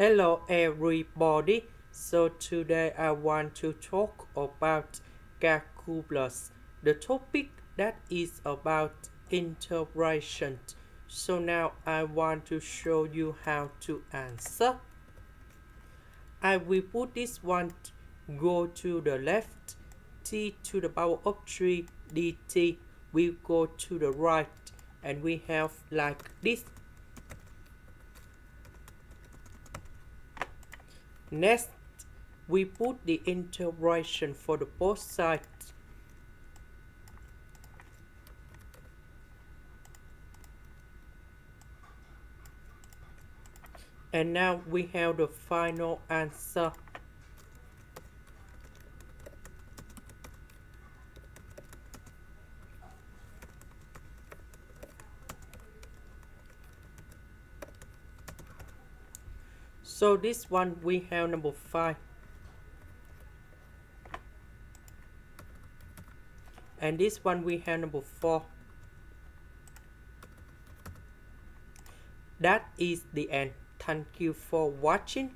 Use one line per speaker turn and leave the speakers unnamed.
Hello everybody. So today I want to talk about calculus, the topic that is about integration. So now I want to show you how to answer. I will put this one go to the left, t to the power of 3 dt will go to the right, and we have like this. Next, we put the integration for the both sides. And now we have the final answer. So this one we have number 5. And this one we have number 4. That is the end. Thank you for watching.